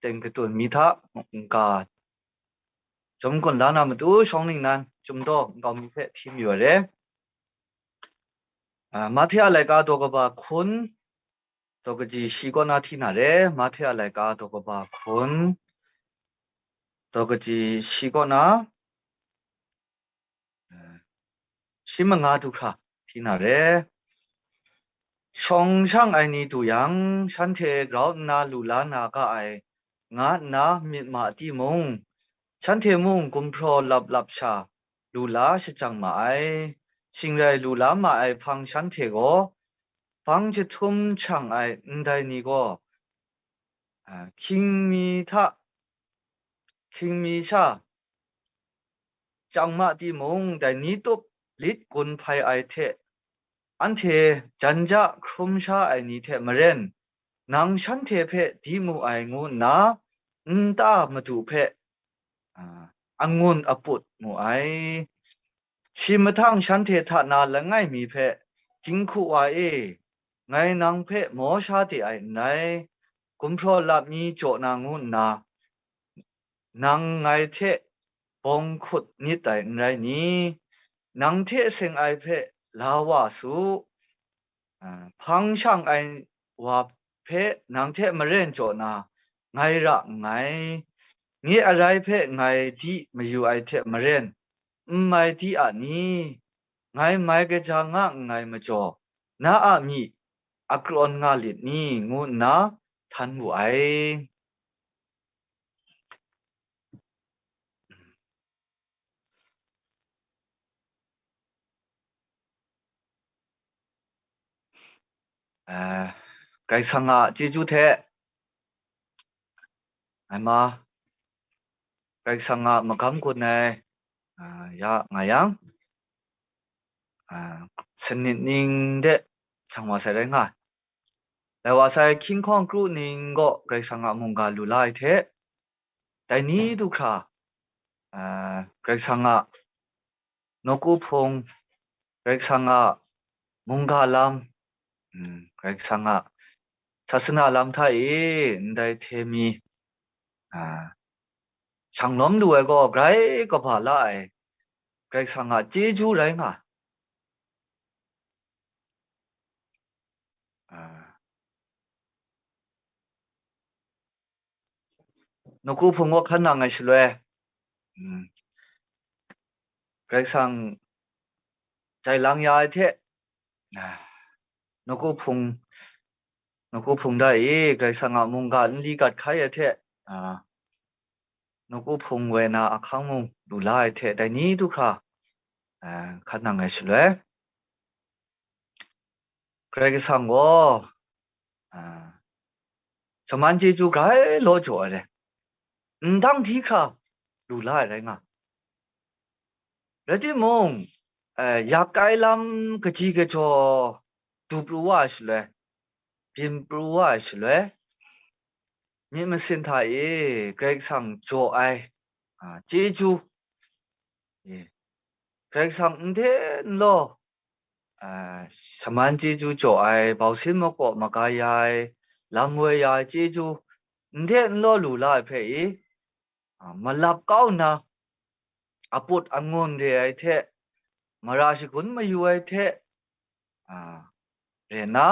เต็งกระตุนมีท่ากาจมคนล้านนามาตู้ช่องนี้นั้นจมโตก็มีเพทีมอยู่เลยมาเที่ยวอะไรก็ตัวก็บ่าคุณตัวก็จีชีก็นาที่น่ะเลยมาเที่ยวอะไรก็ตัวก็บ่าคุณตัวก็จีชีก็นาชิมงาทุกคราที่น่ะเลยช่องช่างไอ้นี่ตัวยังฉันเทกราวนาลูลานาก็ไองานามิมาที่มุงฉันเทมุงกุมพรลับชาลูลาชจังมาไอชิงไรลูลามาไอพังฉันเทโกฟังจะทุ่มช่างไอได้นี่ก็คิงมีท่าคิงมีชาจังมาที่มุงแต่นี้ตุบลิดกุนภัยไอเทอันเทจันจะครุมชาไอนี้เทมเรนนางฉันเทเพดีมูไองูนาตามาดูเพองุนอปุดมูไอชิมทังฉันเทธานาละไงมีเพจิงคูวาเอไงนางเพหมอชาติไอไหนกุมพรลับมีโจนางุนนานางไงเทปองขุดนิดไอไรนี้นางเทเซงไอเพลาวาสูพังช่างไอว่าเพนางเทมาเร่นโจนาไงระไงงี้อะไรเพไงที่มาอยู่ไอเทมาเร่นไม่ที่อันนี้ไงไม่ก็จะงะไงมาจ่อน้าอามีอักรอนงาลิดนี่งูนะทันบุไอไกสังอาจีจูเทไอมาไกสังอามากำกุนไอยาไงยังสนิดนิงเดช่างว่าใส่ได้ง่ายแต่ว่าใส่คิงคองกรูนิงก็ไกสังอามุงกาลุไลเทแต่นี้ดูคราไกสังอานกูพงไกสังอามุงกาลัมไกสังอาศาสนาลัมไทยได้เทมีอ่าช่างล้มดูไอ้ก็ไกรก็ผ่าไล่ไกสังอาเจจูไรง่ะอ่านกูพงว่าขันนังไงชลวยไกรสังใจลังยาเทอ่านกูพงได้ไกรสังอามุงกาลีกัดไข่เทอ่านกูพงเวนาอคังมุงดูไล่เทแต่นี้ดูคราขันนังไงชลวยไกรสังก็อ่าสมันเจจูไกรโลจ่อเลยตั้งที่คราดูไล่ไรงะแล้วที่มงอยากไกลลำกะจีกะจอดูปลัวชเลยพิมปลัวชเลยมีมันสินทายเกรกสังโจไอเจจูเกรกสังเทนโลอ่าสมันเจจูโจไอเบาสินมก็มากายายลำเวยายเจจูเทนโลลูลาเพยมาลับเก้านะอปุดองุนเดียไอเทมาราชิกุนมาอยู่ไอเทอ่าเรนะ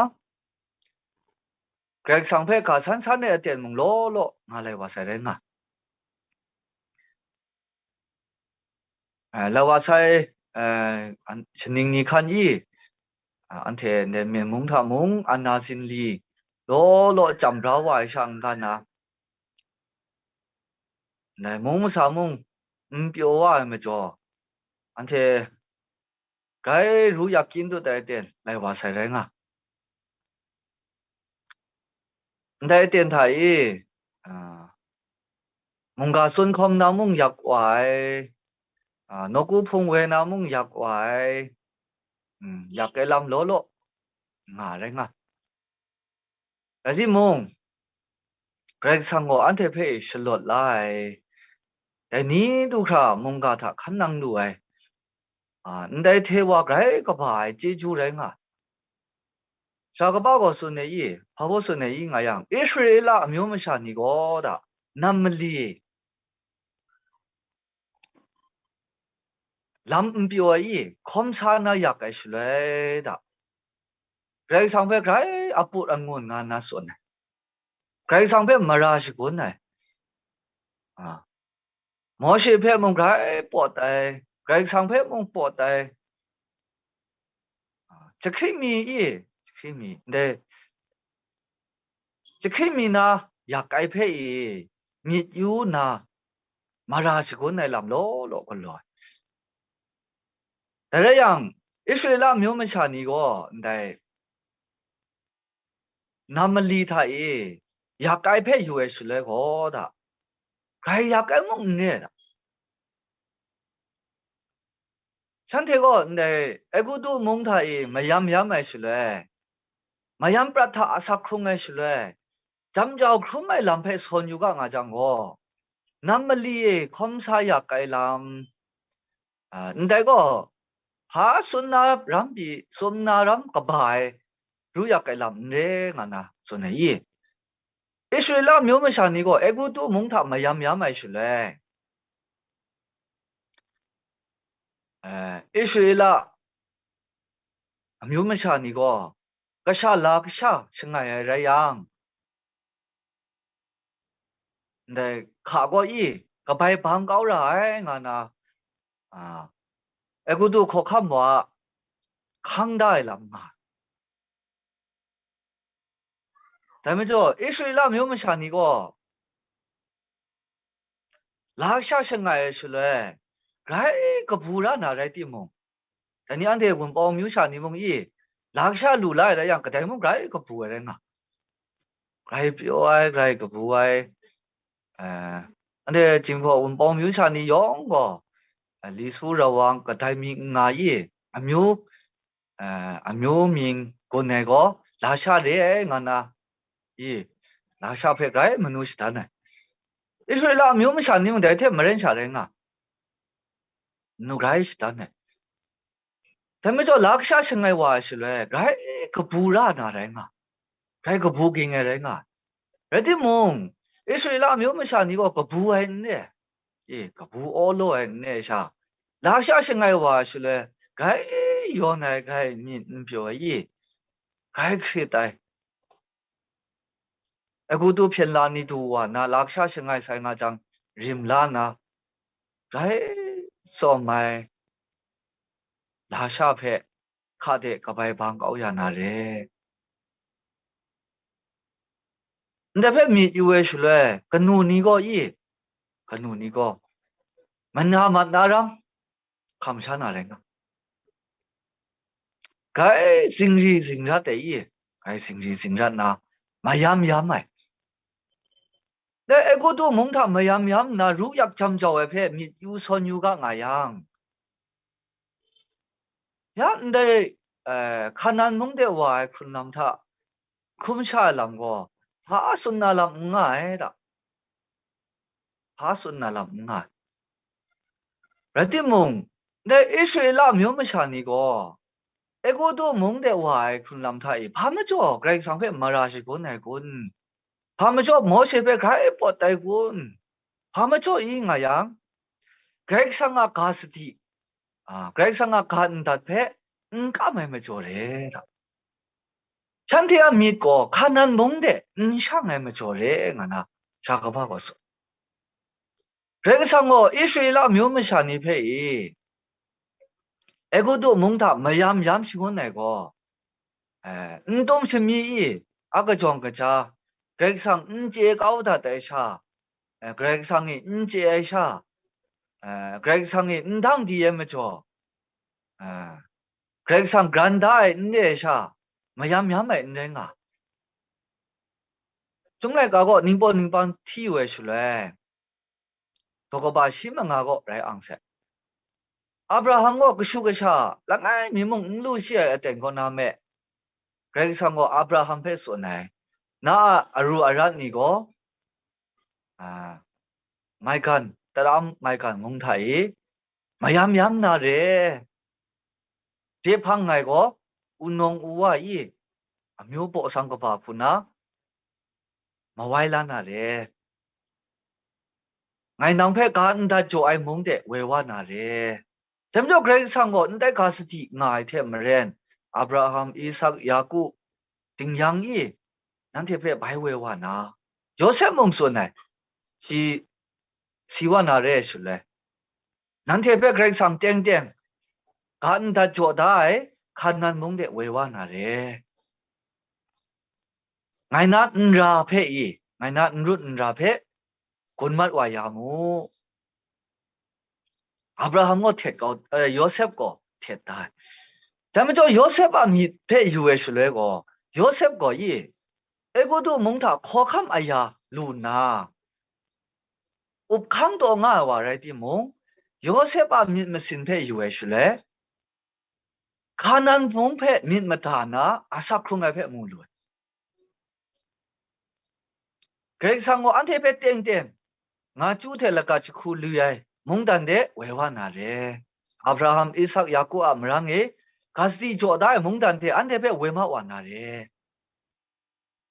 เกรกสังเพกาสันเนี่ยเตียนมงโลอะไรวะใส่เรงอ่ะแล้วว่าใส่อันชนิงนี้คันยี่อันเทเนี่ยเมียมุงทามุงอันนาสินลีโลจำเราไว้ช่างกันนะเนี่ยมุงมุสามุงเปียวว่าไม่จ่ออันเทไกรู้อยากกินตัวแต่เตียนอะไรวะใส่เรงอ่ะได้เตียนไทยอ่ามุงกาสุนคอมนามุงอยากไว้นกูพงเวนามุงอยากไว้อยากไอ้ลำโลงาเรงอ่ะแต่ที่มุงเกรกสังโกอันเทเพชลดไลแต่นี้ดูครามุงกาถาขันนังด้วยได้เทวะไกรก็บ่ายจีจูเรงอ่ะ 자가바고 손에 바보 손에 가양 이스라엘아 묘무샤니고다 남리 람비오이 검사나 약가실래다 그래 상배 그래 아뿌 안군 나나 손에 그래 상배 말하시고네 아 모시페 몽 그래 뽀다이 그래 상배 몽 뽀다이 즉히미 네 즉히미나 약가이페이 미유나 말하시고네 람로로 걸로 다래양 이스라엘 묘무샤니고 네 남리타이 약가이페 유에실래고다 그래 약가이 먹네 산테고 네 에구도 몽타이 마얌야마실래 마얌 프라타 아사크롱에실래 잠자오 크루마이 람페 선유가 nga장고 남말리에 검사 약가이람 근데고 하 손나 람비 손나람 가바이 루 약가이람 네 ngana 손에 이 이스라엘 묘무샤니고 에구도 몽타 마얌야마실래 이스라엘 묘무샤니고 가샤라그샤 싱가야양 근데 가고이 가바이 방가오라 ngana 에구도 코카모아 강다이람마 다음에 저 이스라엘 묘무샤니고 라샤 싱가야실래 라이 그 부라나 라이티모 아니 안데 군 뽀뮤샤니 몽이 라샤 루라이라 양 그다이모 라이 그 부에랭아 라이 뼈아이 라이 그 부아이 안데 진포 군 뽀뮤샤니 용거 리수라왕 그다이미 nga이 아묘 아묘밍 고네고 라샤레 ngana 이 라샤페 라이 머누시다네 이스라엘 묘무샤니 몽 대테 머렌샤랭아 누라이시다네 다음에 저 락샤 생활 와실래 라이 그 부라나랭아 라이 그 부깅에랭아 레디 몽 이스라엘 묘무샤니고 그 부했네 그 부올로했네 샤 락샤 생활 와실래 라이 요나이 라이 민표이 라이 크리다이 에구도 편라니 두와 나 락샤 생활 사이가장 림라나 라이 소마이 라샤페 카데 가바이 방가오야나레 근데 미 유에슐레 그누니고 그누니고 만나람 감사나랭가 가이 싱리싱라데 가이 싱리싱라나 마얌야마이 내 에고도 몽타 마얌얌 나 루약 잠자we 페미 유선유가 nga양 야 근데 카난 몽데 와 쿨남타 쿰샤람고 하순나람 nga에다 하순나람 nga 라티몽 내 이스라엘 묘무샤니고 에고도 몽데 와이 쿨람타이 파메죠 그레이 상페 마라시고 내군 파메죠 모세베 가이 뻗다이군 파메죠 이nga양 그레이 상아 가스티 그레이 상아 간다페 까메메죠레 찬테야 믿고 가난 몽데 샹에메죠레 ngana 자가바고서 그레이 상어 이스라엘 묘무샤니페이 에고도 몽다 마얌얌 시고내고 운동심이 아까 좀 그자 그렉상 인제 가우다 대샤 그렉상이 인제샤 그렉상이 인당 뒤에면죠 그렉상 그란다에 인데샤 마얌얌에 인데가 정말 가고 닝번 티웨슐레 도거바 시명하고 라이 앙세 아브라함과 그 슈가샤 랑아이 미몽 루시에 된 거나메 그렉상고 아브라함 페소네 나 아루 아란니고 마이칸 따람 마이칸 몽타이 마얌얌 나레 제팡나이고 운농 우와이 မျိုးပေါ်အဆောင်ကပါခုနာမဝိုင်းလာနာလေငိုင်နောင်ဖက်ကန်ဒါကြိုအိုင်မုံတဲ့ဝေဝနာလေจำจอกเกรงสังก็ได้กาสติง่ายเทมเรนอับราฮัมอิสักยากูติงยังอีนั่นเทเพไปเววานาโยเซฟมงส่วนไหนชีวานาเรชุเลยนั่นเทเพเกรงสังเตียงเตียงกันดัดจวดได้ขันนั้นมงเดเววานาเรไงนัดนราเพอีไงนัดนรุนราเพคนมัดวายามูอับราฮัมก็เทก็โยเซฟก็เทได้แต่ไม่จอโยเซฟอ่ะมีเพอยู่เอชุเลยก็โยเซฟก็ยี่เอกูดูมงถ้าขอคำอายาลูนาอุบขังตัวง่ายว่าไรที่มงโยเซฟอ่ะมีมาสินเพอยู่เอชุเลยขานันมงเพมีมาทานะอาศักครุงไอเพมูลวยเกรงสังก็อันเทเพเตียงเตียงงาจูเทละกาจคูลุยมงดันเดเววานาเรอับราฮัมอิสักยากูอัมรังเอกาสติจอได้มงดันเดอันเทเพเวมาวานาเร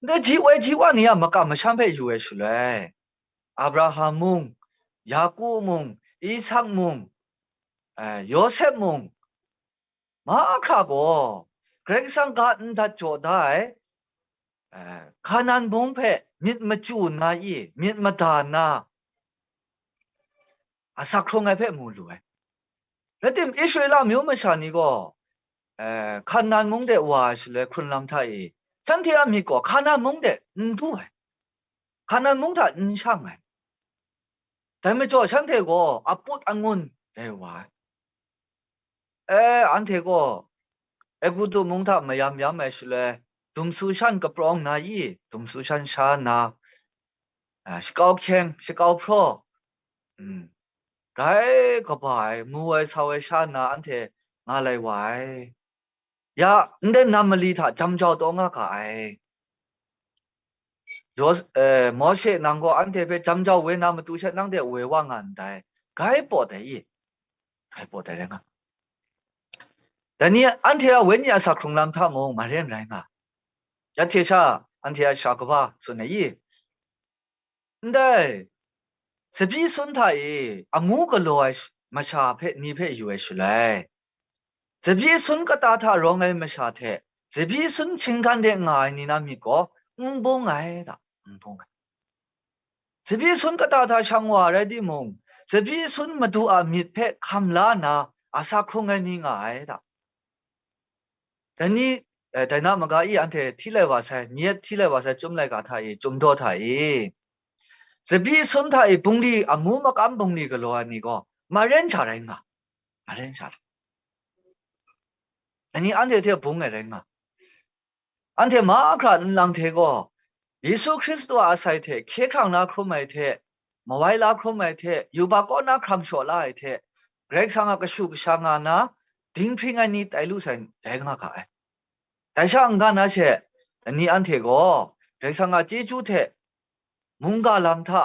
แต่จีวานี่มากำมชัมเพอยู่เอชุเลยอับราฮัมมุงยากูมุงอิสักมุงโยเซฟมุงมาคราโกเกรงสังกันดัดจอได้ขานันมุงเพมิดมาจูนาอีมิดมาดานาอาศักครงไอเพมูลวยแล้วทีมอิสราเอลမျိုးမရှာနေก็ခါနန်မုံတဲ့ဝါရှလေခွန်လမ်ထိုင်စန်တီယာမီကိုခါနန်မုံတဲ့န်တူခါနန်မုံတာန်ရှမ်းแต่ไม่จ่อฉันเทก็อปุดองุนเอวาอันเทก็กูดูมงท่ามายามเอชเลยตุมสุชันกับปรองนายีตุมสุชันชานาสกาวเคียงสกาวโปรไรก็ไปมัวชาวชานาอันเทงาไรไว้ยาเดินนำมาลีถ้าจำเจ้าตัวงาไก่โยมอเชนังก็อันเทไปจำเจ้าเวนามาตูเชนังเดเวว่างานได้ไก่ปอดได้ไก่ปอดได้ยังไงแต่นี่อันเทเวนี่อาศักคงลำท่ามงมาเรียนไรง่ะยัดเทชาอันเทชากบ้าส่วนไหนได้สบีสุนไทยอามูก็ลอยมาชาเพนี่เพอยู่เอชุเลยสบีสุนก็ตาท่ารองไงมาชาเทสบีสุนชิงกันเดงายนี่นะมีก็บงไงด่ะบงไงสบีสุนก็ตาท่าช่างว่าอะไรดิมงสบีสุนมาดูอามิดเพคำลานาอาศักคงไงนี่ไงด่ะแต่นี่แต่น่ามากอีอันเทที่เลวาใช่เมียที่เลวาใช่จุ่มไรกาไทยจุ่มโตไทยสบีสุนไทยบุงลีอามูมากำบุงลีก็รอนี่ก็มาเรียนชาอะไรง่ะมาเรียนชาอันนี้อันเทเทียบุงอะไรง่ะอันเทมาคราลังเทก็เยซูคริสต์ตัวอาศัยเทเคขังนาครุไม่เทมาไว้ลาครุไม่เทอยู่บากอนาครัมชัวลาเทเกรกสังกชุกช่างานาดิ้งพิงอันนี้แต่ลูกสันแรงง่ะค่ะแต่ช่างกันนะเชอันนี้อันเทก็เกรกสังกจีจูเทมุงกาลังท่า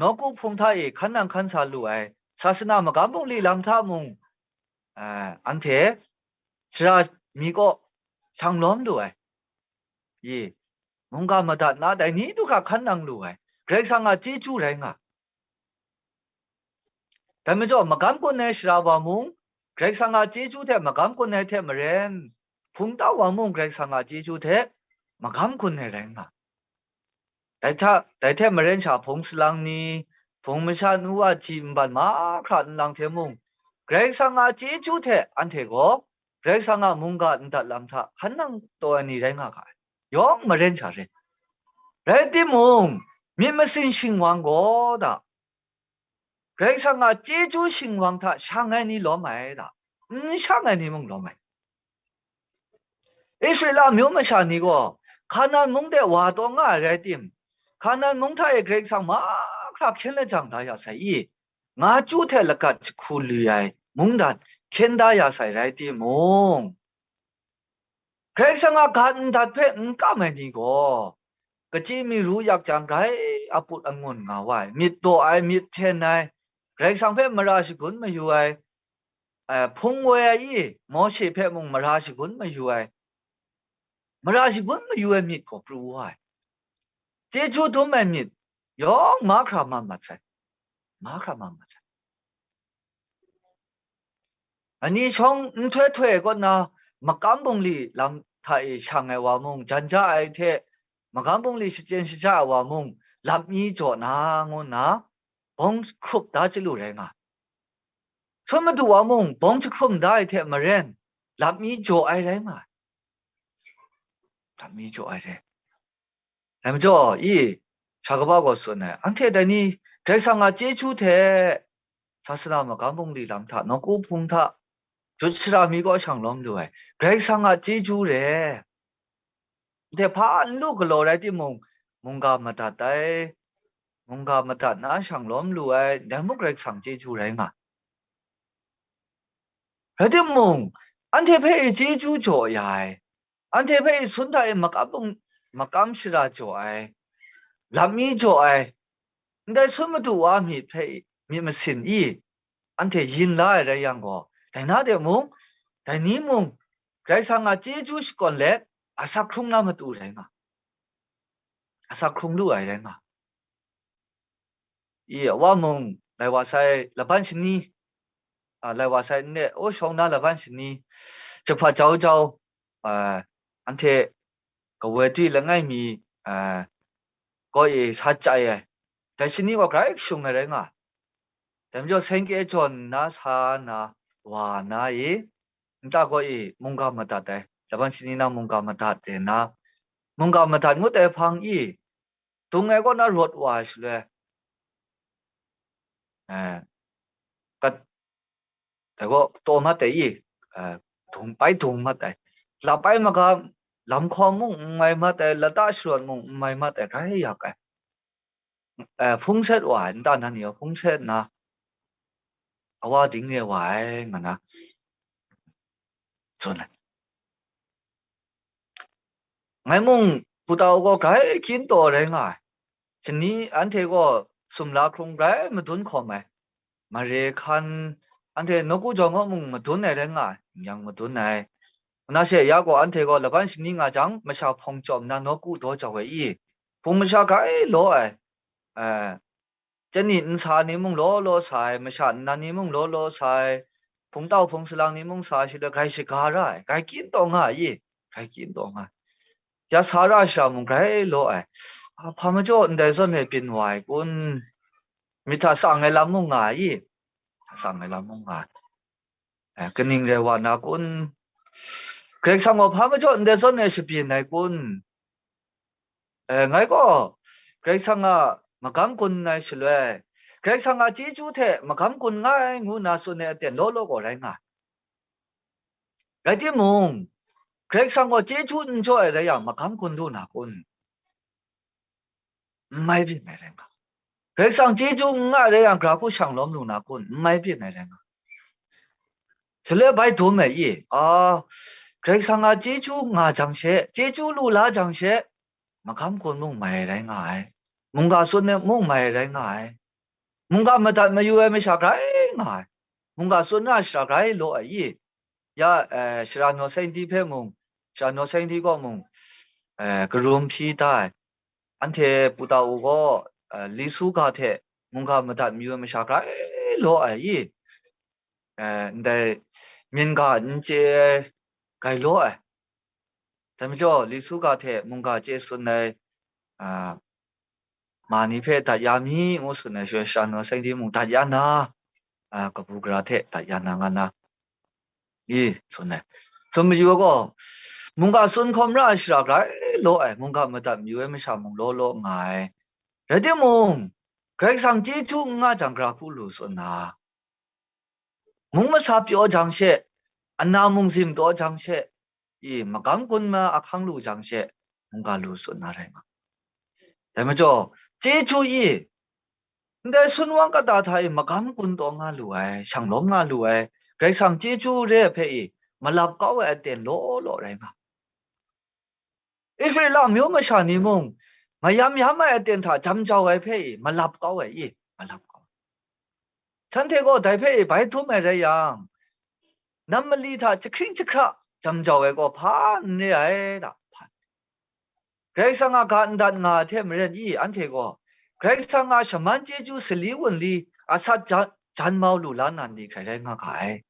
นกุพงท่าขันนังขันสาลูศาสนามกำบุงลีลังท่ามุงอันเทชรามีก็ช่างล้อมด้วยมุงกามาตัดนาแต่นี้ทุกข์ขันนังลูเกรกสังกจีจูแรงแต่ไม่จบมากำกุนเนชราวามุงเกรกสังกจีจูเทมากำกุนเนเทมเรนพุงตาวามุงเกรกสังกจีจูเทมากำกุนเนแรงแต่เทมเรนชาพงสลังนี้พงไม่ชานัวจิมบันมาคราดลังเทมุงเกรกสังกจีจูเทอันเทก็เกรกสังกมุงกาอันตัดลังท่าขันนังตัวนี้แรงค่ะยองมาเรนชาเรเรติมุงมีมาสินชิงวังก็ได้เกรกสังกจีจูชิงวังท่าช่างไงนี่ล้อไม่ได้ช่างไงนี่มึงล้อไม่อิสราเอลမျိုးมาชานี่ก็ขนาดมึงเดว่าตัวง่ายเรติมขนาดมึงไทยเกรกสังมาครับเข็นเลยจังได้ยาใส่งาจูเทลกัดคูลีไอมึงดัดเข็นได้ยาใส่เรติมุงเกรกสังกันดัดเพงก็ไม่ดีก็จีมีรู้อยากจังไรอปุดองุ่นงาไว้มิดตัวมิดเทนไอเกรกสังเพมาราชิกุนมาอยู่พงเวียมอชีเพมุงมาราชิกุนมาอยู่ มาราชิกุนมาอยู่มิดก็ปรูไว้เจจูตัวแม่มิดยองมาครามาใช่มาครามาใช่อันนี้ช่องถ้วยก็นะมากำบงลีลำไทยช่างไอวามงจันจ้าไอเทมากำบงลีสิเจนสิจ้าวามงลำมีจ่อนางนะบงครุบได้จะรู้แรงอ่ะชวนมาดูวามงบงจะครุบได้เทมาเรนลำมีจ่อไอแรงอ่ะลำมีจ่อไอแรงแต่ไม่จ่ออีชากบ้าก็ส่วนเนี่ยอันเทแต่นี่ใครสั่งอาเจจูเทศาสนามากำบงลีลำท่านกูพุงท่าจุดสรามีก็ช่างล้อมด้วยใครสั่งอาเจจูเร่แต่พาลูกก็รอได้ที่มงกามาตัดได้มงกามาตัดนะช่างล้อมด้วยแต่มุกเร็กสั่งเจจูแรงอ่ะแล้วที่อันเทเพย์เจจูจ่อยอันเทเพย์สุดท้ายมากำชิราจ่อยลามีจ่อยแต่สมมติว่ามีเพย์มีมาสินอีอันเทยินไล่อะไรยังก็แต่น่าเดี๋ยวแต่นี้ใครสั่งอาเจจูสก่อนเล็กอาศักครุงน้ำมาตูแรงอ่ะอาศักครุงด้วยแรงอ่ะอีว่าในว่าใส่ละบ้านชนี来ว่าใส่เนี่ยโอ้ช่องนั้นละบ้านชนีจะพาเจ้าอันเทก็เวทีละไงมีก็เอสัจใจแต่ชนีว่าใครช่วงอะไรง่ะแต่ไม่จะเซ็งเกจอนนะสานะว่านะตาก็มุงกามาตัดแต่ละบ้านชนีนะมุงกามาตัดเดนะมุงกามาตัดงดแต่พังตรงไงก็น่ารถว่าสิเลยก็แต่ก็ตัวมาแต่ถุงไปถุงมาแต่เราไปมาก็ลำคอมุ่งไม่มาแต่ละตาส่วนมุ่งไม่มาแต่ใครอยากพุ่งเสร็จว่าตอนนั้นเนี่ยพุ่งเสร็จนะเอาว่าดิ้งเนี่ยว่างั้นนะส่วนนั้นไงมุ่งผู้เฒ่าก็ใครกินตัวเลยไงทีนี้อันเทก็สมรักคงใครมาทุนขอไหมมาเรียคันอันเทนกูจงก็มุ่งมาทุนไหนเลยไงยังมาทุนไหน那些雅国安提个老百姓你讲没啥碰着那古多少个碰没啥该罗这你查你们罗菜没啥那你们罗菜碰是让你们啥去的该是干啥该见到该见到呀啥啥啥么该罗他们就在说那边外国มีท่าสั่งไงละมุ่งสั่งไงละมุ่งก็นิ่งเลยว่านะคุณเกรงสังว่าพามาจนเดซอนเนสปีนไหนคุณไงก็เกรงสังมากำคุณในสิเลยเกรงสังจีจูเทมากำคุณง่ายงูน่าสุนเนเตียนโลก็ไรง่ายไรที่เกรงสังว่าจีจูนช่วยอะไรอย่างมากำคุณดูนะคุณไม่เป็นไรง่ายเกรงสังจีจูง่ายอะไรอย่างกราบช่างล้มดูนะคุณไม่เป็นไรง่ายสิเลยไปดูไม่เกรงสังจีจูง่ายจังเช่จีจูลูลาจังเช่มาคำคนไม่ไรง่ายกาส่วนเนี่ยไม่ไรง่ายกามาตัดมาอยู่ไม่ชักไรง่ายกาส่วนน่าชักไรโลยาชราโนเซนที่เพ่ชราโนเซนที่ก็กรุมพีได้อันเทปุตตาอุก็ลิสุกาเทกามาตัดมาอยู่ไม่ชักไรโลแต่มีนกาเจไกโลแต่ไม่จอลิสุกาเทกาเจสุนในมานิเพตัดยามีมุสุนในช่วยชาโนเซนที่ตัดยานากับบุกราเทตัดยานางันนะส่วนไหนสมมติว่ามุงกาสุนคอมราชรักไรโลมุงกามาตัดอยู่ไม่ชามุงโลง่ายแต่ที่ใครสั่งจีจูง่าจังกราคูลุส่วนนะมาชาบยอจังเชอันนาซิมตัวจังเชมากำกุนมาอักขังลูจังเชมุงกาลูส่วนอะไรมาแต่ไม่จอจีจูแต่ส่วนวังก็ตาไทยมากำกุนตัวงาลูช่างล้มงาลูใครสั่งจีจูเร่เพย์มาลับก็เตียนโลอะไรมาเวลามีมาชานิมายามมาเตียนท่าจำเจ้าเพย์มาลับก็มาลับก็ฉันเทก็ได้เพย์ไปทุ่มอะไรยังน้ำมันลีท่าจะคริ่งจะคราจำเจ้าก็พานเนี่ยด่า Graisanga kan dat nga the mren yi ante go Graisanga shaman jeju sli won li asat jan mau lu lan nan ni khai nga khai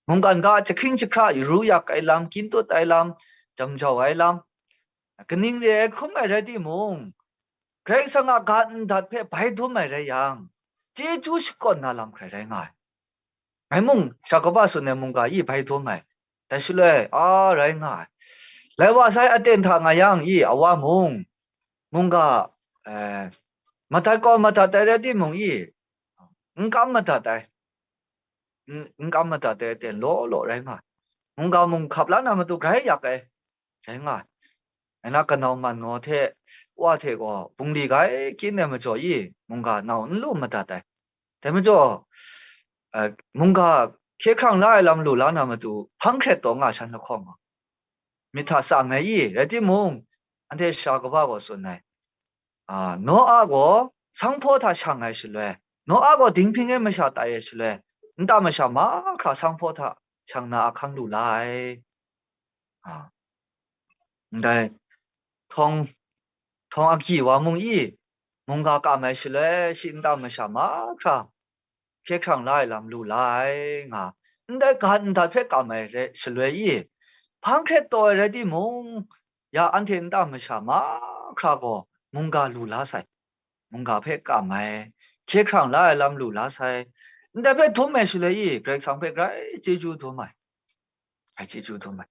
mong kan ga chakhin chakra ru ya kai lam kin to tai lam jam jaw ai lam kning le khum ai ra di mong Graisanga kan dat phe bai du mai ra yang jeju shikon na lam khai nga ai mong shakaba su ne mong ga yi bai du mai ta shule a ra nga lai wa sai aten tha nga yang yi awa mong 뭔가 마탈 거 마타 때려디 몽이 응감마타 때 응감마타 때 로로 랭아 뭔가 몽 갑라나 또 그래 약게 랭아 에나 까나만 노테 와테고 붕리가 끼네면 저이 뭔가 나온 로마타 때 되면 저 뭔가 케캉 라이람 로라나면 또 팡크레도 nga san khong 미타 상내이 레디 몽 안테 샤고바고 손네 너하고 상포타 상하실래 너하고 딩핑에 마샤 따예실래 인다 마샤 마크라 상포타 상나 아캉루라이 근데 통아기와 몽이 뭔가 까마실래 신다 마샤 마크라 케캉라이 람루라이 가 근데 간다 페 까마래 실래이 방크레도 레디 몽야 안텐다 마샤 마크라고 뭔가 룰라사이 뭔가 패까 마에 제크랑 라람 룰라사이 근데 배 도매실래이 그래 상패 그래 제주 도마 아 제주 도마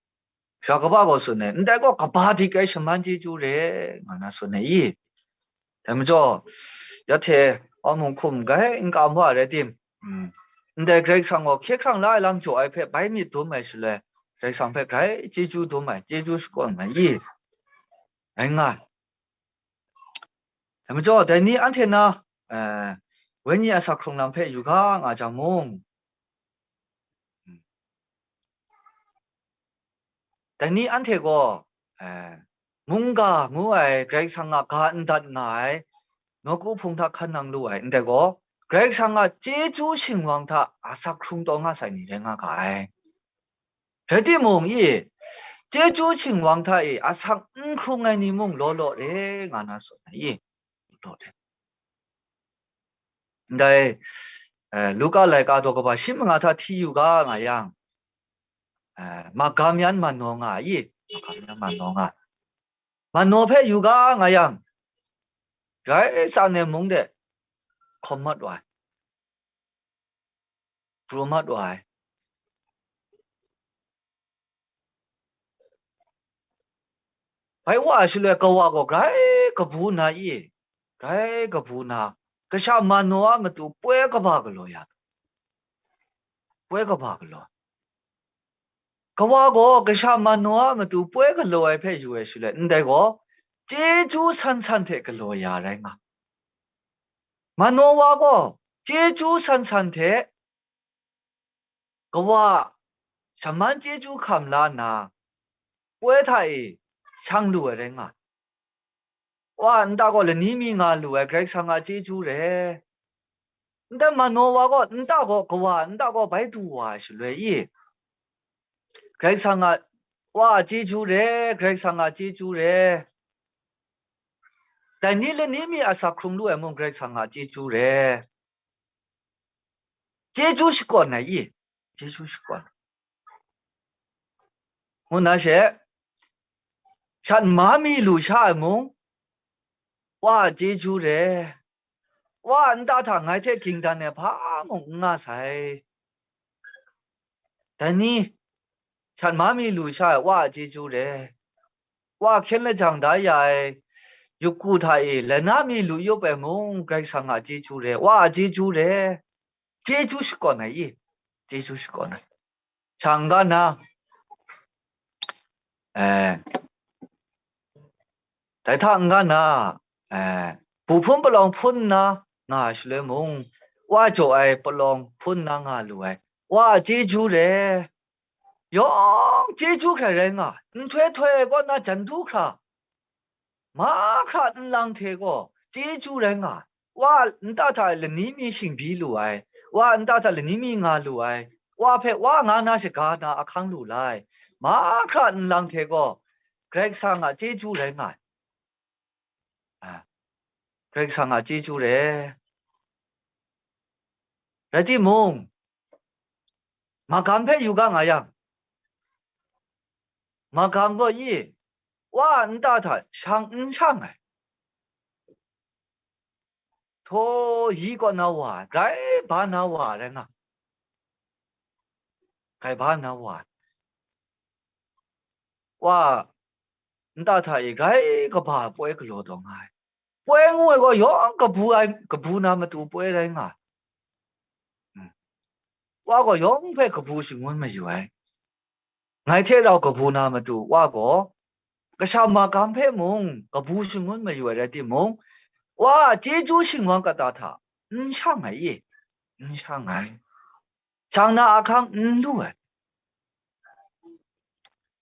샤가바고 쓰네 근데 거 가바디게 심한 제주래 나나 쓰네 이 대면저 여태 어몽쿰가 인가 뭐래 딤 근데 그래 상고 제크랑 라람 조 앞에 바이미 도매실래 그래 상패 그래 제주 도마 제주 스콘마 이 앵아 대면저 대니 안테나 웬이 아사 크롱남 패 유강 아자몽 대니 안테고 뭔가 뭐에 그렉상아 간다 나이 너고 풍타 칸낭 루에 인데고 그렉상아 제주 신왕타 아사 크롱동아 사이니 랭아 가이 대디 몽이 제주 신왕타이 아사 크롱아니 몽 로로레 가나소 이 로레 근데 루카 라이카도 거봐 신망아타 티유가 나양 마가면 만농아 이 마가면 만농아 만노페 유가 나양 gai 산내 몽데 컴맛와 브로맛와 바이와 실레 거와고 gai 거부나 이 gai 거부나 그샤 만노아 뭐또 뿌에가 박을로야 뿌에가 박을로 거와고 그샤 만노아 뭐또 뿌에가 로에 페 유에 실레 인데고 제주 산산테 글로야 랭아 만노와고 제주 산산테 거와 샤만 제주 감라나 뿌에타이 상루에 랭아 와 안다고 레니미가 루에 그렉상아 제주래 근데 만노와고 안다고 거와 안다고 바이두와 실레 이 그렉상아 와 제주래 그렉상아 제주래 다니레 니미 아사 크룽루에 몽 그렉상아 제주래 제주시권나 이 제주시권 뭐나셰 산 마미 루샤 몽 와 제주래 와 안다타 나이테 킹단에 파몽 응아사이 다니 산 마미 루샤 와 제주래 와 켈레 장다야에 육구타이 레나미 루요베 몽 그렉상아 제주래 와 제주래 제주시권나 이 제주시권나 장가나 에 대탕가나 부품 벌렁 푼나 나 실레몽 와 조아이 벌렁 푼나 nga luai 와 제주래 영 제주 그래가 퇴퇴 거나 전투카 마카 랑테고 제주래가 와 인다타 레니미 싱비 루아이 와 인다타 레니미 nga luai 와페 와 나나시 가나 아캉 루라이 마카 랑테고 그렉상아 제주래가 아, 그렉상아 찌주래. 라지 몽, 마감페 유강 아양, 마감거 이, 와, 안다타, 샹, 더 이거 나와, 가이 바 나와, 랭아, 가이 바 나와, 와, 안다타 이 가이 거봐, 뽀에 그로동 아, 뽀에 ngồi 영 cái bu nào mà tụ 뽀에 랭아, 와, 거 영패 그 부신 면 요에, ngay thế đâu cái bu nào mà tụ, 와, 거, cái sao mà cảm thấy mong cái bu신 면 요에 ra đi mong, 와, 제주 신왕 같다 타, 상하이, 상하이, 장나 아강 누에.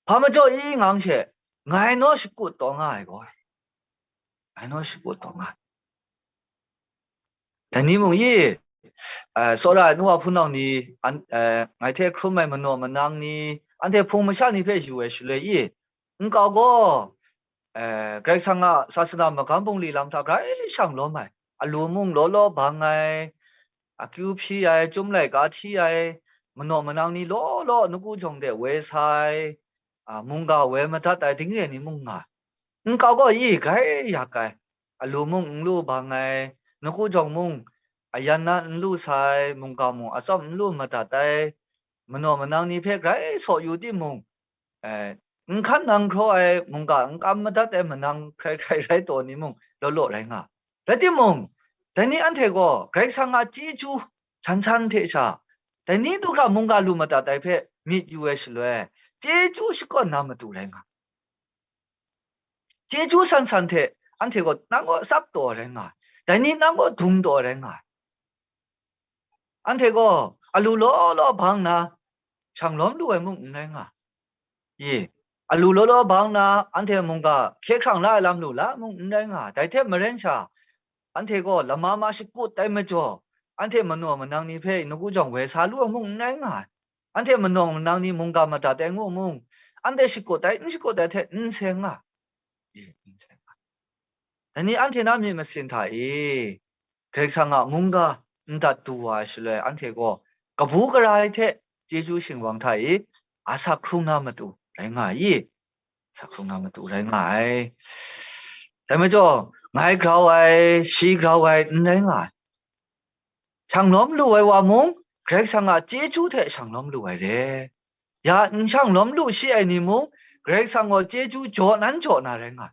밤에 저 이강시 ngài nói sự cụ tổ ngài gọi ngài nói sự cụ tổ ngài thế nhưng mà ý số ra nuo phun nào ni anh ngài thấy không may mà nuo mà năng ni anh thấy phong mà sao ni phải chịu sự lấy ý anh cao go cái sang à sa sa mà cảm phong li làm sao cái sang lo mày lu mông lo bằng ngài cứu phi ai chúng lại cả thi ai mà nuo mà năng ni lo nó cũng trong để về sai mông ga về mà ta tại tiếng gì ni mông à cao có ý cái ya cái lu mông lu bằng ngày nó cũng trong mông yan na lu sai mông cao mông xong lu mà ta tay mình năng ni phê cái so yu đi mông khăn năng khôi mông cao cam mà ta tay mình năng cái tổ ni mông lo lại ngà lại đi môngแต่นี่อันเทก็ใครสังอาจีจูชันเทชาแต่นี่ตุกรามุงกาลูมาตาไตเพมีอยู่เอชเลยจีจูสก็นามาตุเลยงา 제주산 산테 안테고 난거 쌉도 랭아 다니 난거 둥도 랭아 안테고 알루로로 방나 장롬루에 뭉 랭아 예 알루로로 방나 안테 뭔가 케크랑라 람루라 뭉 랭아 다이테 머렌샤 안테고 라마마시 꽃 때문에죠 안테 머노 머낭니 페 누구정 왜 살루 뭉 랭아 안테 머노 머낭니 뭔가 마다 땡고 뭉 안데 식고 다이 식고 다이테 인생아 예 인생 아니 안테나 미메신타이 그렉상아 뭔가 다두와실래 안테고 가부그라이테 제주신왕타이 아사크룽나마두 랭아이 사크룽나마두 랭아이 다음에죠 나이 그라와이 시 그라와이 랭아 장놈루와이 와몽 그렉상아 제주대 장놈루와이래 야 장놈루 시아니몽 그렉상어 제주 조난조나 랭아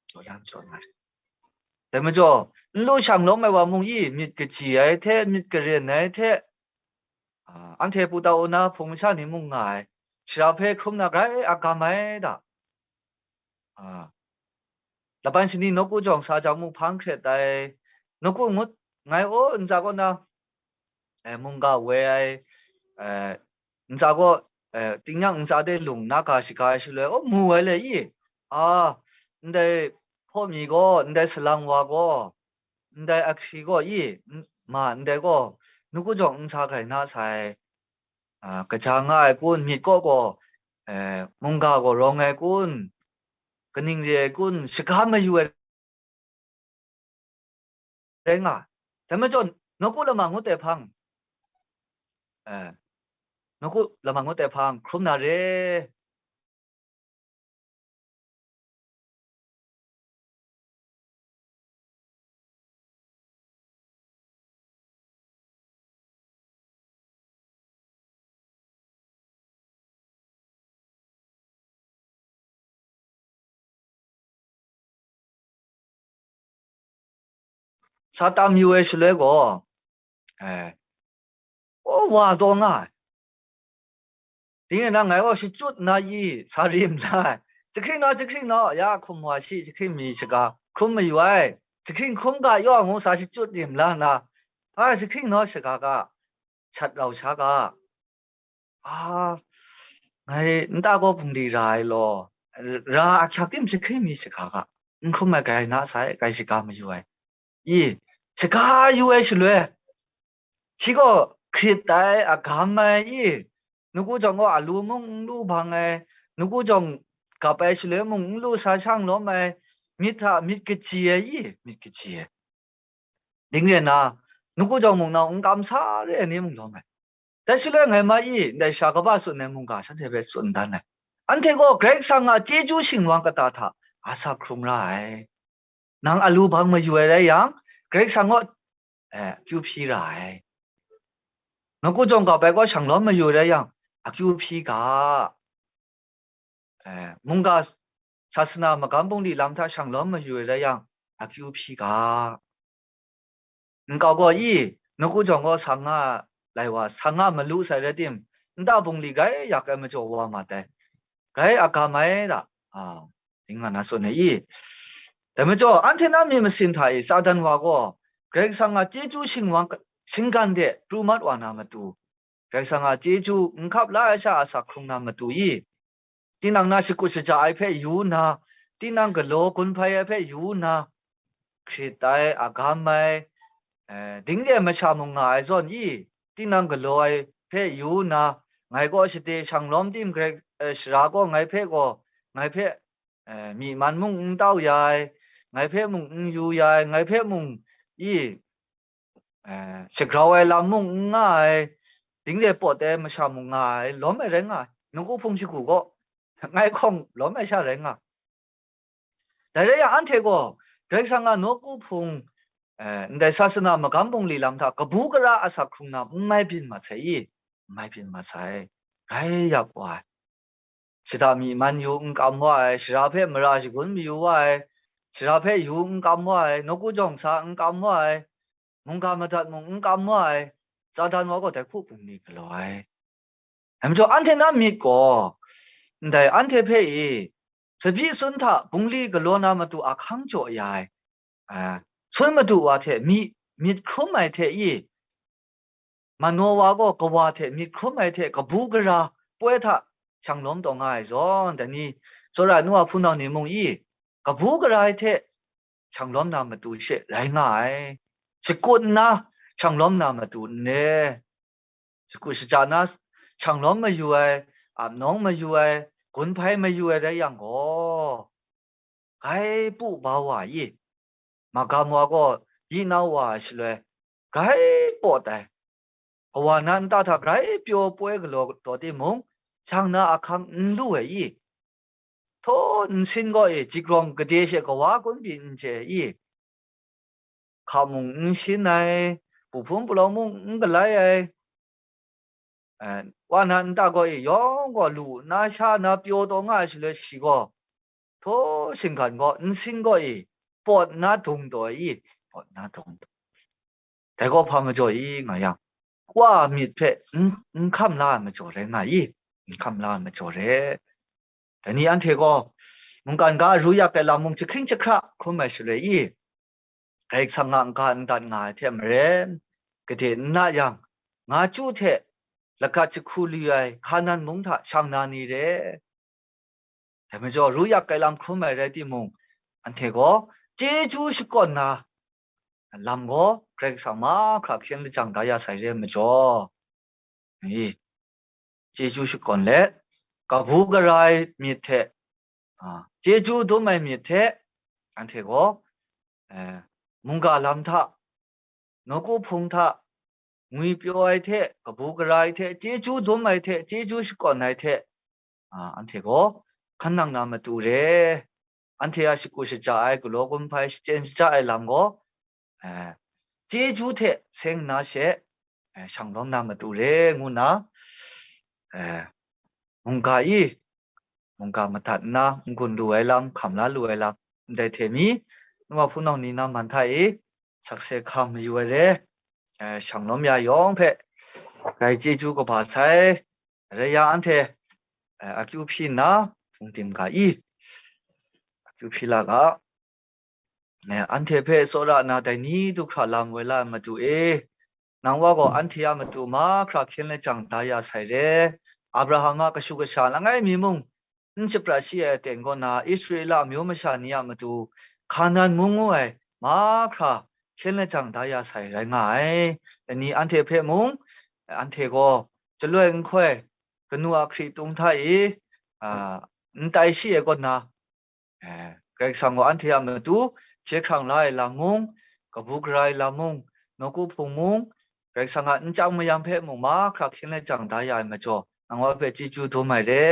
조난조나แต่เมื่อจ่อลู่ช่างล้มไม่ว่ามุงยี่มิดกระจีไอ้เทมิดกระเรียนไอ้เทอันเทปูตาโอนาพงชาติมุงไงชราเพครุมนักไรอากาไม่ด่าแล้วปัจจุบันนกูจงสาจามุพังเครตไอ้นกูมุดไงโอ้นจาก็นะมุงกาเวไอ้นจาก็ติ้งยังนจากได้ลุงนักการสิกาสิเลยโอ้มัวเลยยี่นได้พ่อมีก็นได้สลังวาก็นได้อักษีก็ยี่มานได้ก็นกูจงนจากใครน่าใส่กระจางไอ้กุนมีก็มุงกาก็ร้องไอ้กุนก็นิ่งเจกุนสิกาไม่อยู่เองแต่เมื่อจนนกูละมังหัวแต่พังนกูละมังหัวแต่พังครุมนาเรซาตามอยู่เอชเลยก็โอ้ว่าตรงဒီကနေ့ငါ့ရှိကျွတ်နာကြီးစာရီမလားတခိနော်ရာခုမွာရှိတခိမီစကာခုမယွိုင်တခိခုံကယောငုံစာရှိကျွတ်ဒီမလားနာတခိနော်စကာကချက်လောက်ရှာကငါနတာကိုပုံဒီရိုင်လောရာအခါကိမစခိမီစကာကခုမကိုင်နာဆိုင်ကိုင်စကာမယွိုင်ဤစကာယွဲရှိလွဲရှိကိုခရစ်တိုင်အခါမိုင်ဤ누구 정거 알루몽 루 방에 누구 정 가베실레 몽루 사창 로메 มิดกะเจียอีมิดกะเจียดิ้งเรียนนะนุกูจงมงนะองกำซาเรื่องนี้มึงรู้ไหมแต่สุดแล้วไงมาอีในชากบ้าสุดเนี่ยมึงกาฉันเทเปสุดดันเนี่ยอันเทก็เกรกสังอาเจจูสิงวังกตาท่าอาศักครุมไรนางอลูบังมาอยู่อะไรยังเกรกสังก็คิวพีไรนุกูจงกับไปก็ช่างล้อมมาอยู่อะไรยังคิวพีกามึงกาศาสนามกัมปุงดีลำท่าช่างล้อมมาอยู่อะไรยังคิวพีกาก็ก็อีนกูจงก็สังอาไรว่าสังอามารู้ใส่เรื่องนี้ดาบุงลีไกอยากให้มาจวบมาแต่ไกอากาไม่ละถึงงั้นนะส่วนนี้แต่มาจวอันที่นั่นมีมาสินไทยสาดันว่าก็เกรงสังอาเจจูสิงวังสิงกันเดปรูมัดวานามาตูเกรงสังอาเจจูขับไล่ชาสักครุงนามาตูที่นั่งน่าสิกุศจะไอเพยูนาที่นั่งก็โลกุนพายเพยูนาคิดไออากาไม่ดิ้งเดียมาชามงไงส่วนที่นั่งก็โลไอเพยูนาไงก็สิเดช่างล้อมทีมเกรกสระก็ไงเพก็ไงเพมีมันมุงเต้าใหญ่ไงเพมุงอยู่ใหญ่ไงเพมุงสกราวไอลำมุงง่ายดิ้งเดียปวดแต่มาชามงไงล้อมไม่เร่งอ่ะนุกูพงชิกุก็ไงคงล้อมไม่ชาเร่งอ่ะแต่เรื่องอันเทก็เกรกสังอานุกูพงในศาสนามกัมปุงลีลำท่ากบูกระอาศักครุงนาไม่พินมาใช่ไม่พินมาใช่ไรอยากว่าสิตามีมันอยู่กำว่าสิราเพมราชิกุนมีอยู่ว่าสิราเพอยู่กำว่านกูจงสากำว่ามุงกำมาทัดมุงกำว่าซาดานว่าก็แต่คู่ปุงนี้ก็เลยเห็นจ่ออันเทนั้นมีก็แต่อันเทเพย์สบีสุนทาปุงลีก็ล้วนนามาตัวอาคังจ่อยายส่วนมาดูว่าเทมีครุมไม่เทมันนัวว่าก็ว่าเทมีครุมไม่เทก็บูกระป่วยท่าช่างล้มตรงไงซ้อนแต่นี่สุรานัวพูนเอาหนิมงก็บูกระเทช่างล้มนามาดูเช่ไรง่ายสกุลนะช่างล้มนามาดูเนี่ยสกุลสจานะช่างล้มมาอยู่น้องมาอยู่คนไพ่มาอยู่ได้ยังก็ใครปุ๊บ่าวมากำว่าก็ยีน่าว่าสิเลยใครปวดแต่เพราะว่านั้นตาถ้าใครเปียวป่วยก็โลตัวที่มงช่างน่าอาคังดูทนสินก็จิกรองก็เดชก็ว่าคนบินเจขามุงสินไหนผู้พุ่มปลอมุงก็เลยว่านั้นตาก็ยองก็รู้น่าชาน่าเปียวตัวง่ายสิเลยสิก็ทสินกันก็สินก็ปวดน่าตรงตัวปวดน่าตรงแต่ก็พามาจ่อยไงยังว่ามีเพะคำลามาจ่อเลยไงคำลามาจ่อเลยแต่นี่อันเทก็มึงกันก็รู้อยากแต่ละมึงจะคลิ้งจะคราคุณไม่ใช่เลยใครสังงานการตัดงานเทียมเรนก็เห็นน่ายังงาจูเทแล้วก็จะคุยขานันมึงท่าช่างนานี่เร่แต่ไม่จ่อรู้อยากแต่ละคุณไม่ได้ที่มึงอันเทก็เจจูสก่อนนะลำก็เกรงสังมาครับเขียนได้จังได้ยาใส่เรื่องไม่จ่อนี่เจจูสก่อนเล็กับผู้กระไรมีเทเจจูตัวไม่มีเทอันเทก็มุงกาลำท่านกูพงท่างุยเปียวไอเทกับผู้กระไรเทเจจูตัวไม่เทเจจูสก่อนไอเทอันเทก็ขันนังนามาตูเรอันเทอาชิกุชจ่ายกุโลกุมไพชเจนจ่ายลำก็เจจูเทเซงนาเชช่างล้อมนามาตูเรงูนะมุงกามุงกามาตัดนะมุงกุนดูไอลำคำละรวยลำได้เทมีนัวผู้น้องนี่นะมันไทยสักเสกคำอยู่เลยช่างล้อมยายองเพะไก่เจจูก็ภาษาระยะอันเทอากิวพีนะฟงติมกาอากิวพีละก็อันเทเพะโซระนาแต่นี้ทุกคราลำเวลามาดูนางว่าก็อันเทียมาดูมาคราเขียนเลยจังตายาใส่เร่อับราฮัมก็ชุกชาละไงมีมุงนั่นจะประชีเต็งก็นาอิสราเอลมิวมชานียมาดูขานันมุงไว้มาคราเขียนเลยจังตายาใส่ไรไงแต่นี้อันเทเพมุงอันเทก็จะเลื่อนค่อยกนัวครีตุงไทยนั่นไตชีก็นา กสังก็อันเทียมตูเชื่อครั้งไรลามุงกับบุกไรลามุงนกูพงมุงเกรกสังอันจังไม่ยามเพมุงมาครักขินเลยจังได้ยายมาจ่อนังว่าเพจิจูตัวใหม่เด้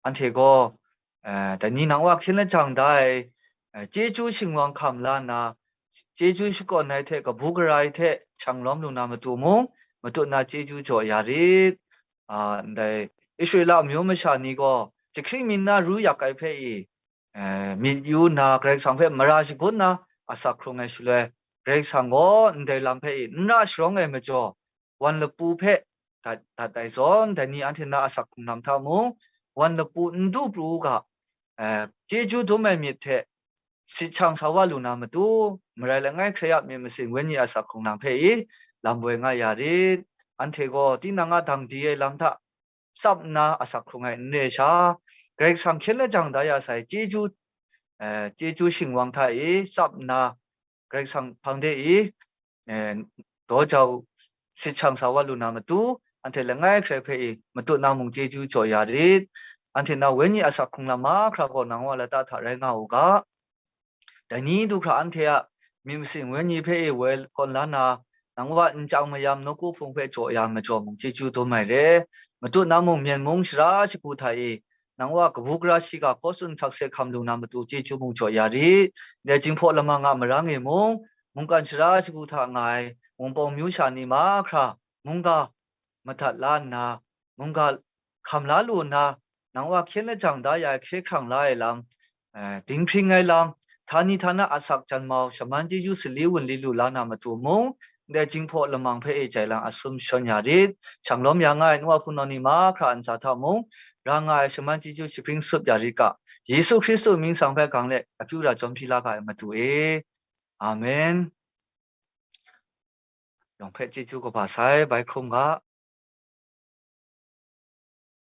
อันเทก็แต่นี่นังว่าขินเลยจังได้เจจูชิงวังคำลานาเจจูสกอนในเทกับบุกไรเทช่างล้อมลูนามาตัวมุงมาตัวนาเจจูจ่อยาริดในอิสราเอลมีไม่ชานี่ก็จะคริมินารู้อยากไอเพอีมีอยู่นาเกรกสังเพมาราชิกุนนาอาศักครงไอชุเลเกรกสังก็ในลำเพอีน่าชรองไอมาจ่อวันละปูเพแต่ซอนแต่นี่อันที่น่าอาศักคงนำท่ามุงวันละปูนดูปลูกะเจจูตัวไม่มีเทสิช่างสาวลูนามาดูเมื่อไรละไงเครียดมีมาสิ่งเวนี่อาศักคงนำเพอีลำเวงายาริดอันเทก็ที่นางาดังดีลำท่าซับนาอาศักคงไอเนชาเกรกสังเคลจังได้อาศัยเจจูชิงวังไทยซับนาเกรกสังพังเดอีตัวเจ้าสิช่างสาวลูนามาดูอันเทละไงเครียดเพอีมาดูนามุงเจจูจ่อยาริดอันเทนาเวนี่อาศักคงละมาคราก็นางว่าละตาถาไรงาอุกะแต่นี้ดูคราอันเทียมีสิ่งเวนี่เพอีเวลคนละนานังว่าจังมายามนกูพงเพจ่อยามมาจ่อมุงเจจูตัวใหม่เด้มาดูนามุงเมียนมุงชราชิกูไทยนังว่ากบุกราชิกาโคสุนทักเซคำดูนามาดูเจจูมุงจ่อยาริเดจิงพอละมางามรังเอมุงกันชราชิกูทางไงมุงปองมิวชานีมาครามุงกามาทัดล้านนามุงกาคำลาลูนานังว่าเขียนและจังได้ยาเชื่อครั้งไรลำดิ้งพิงไงลำทานีทานะอาศักจันมาชมันจีจูสลีวันลิลูลานามาตัวมุงเดจิงพอละมังเพอใจลังอสุมชนยาริดช่างล้มยังไงนัวคุณนนีมาคราอันซาทามุงร่างไงชมันจีจูชิพิงสุบยาริกะเยซูคริสต์มิงสังเพกังเล่อภิวราจอมพิลากายมาตัวอาเมนยองเพจีจูก็ภาษาใบครุมกะ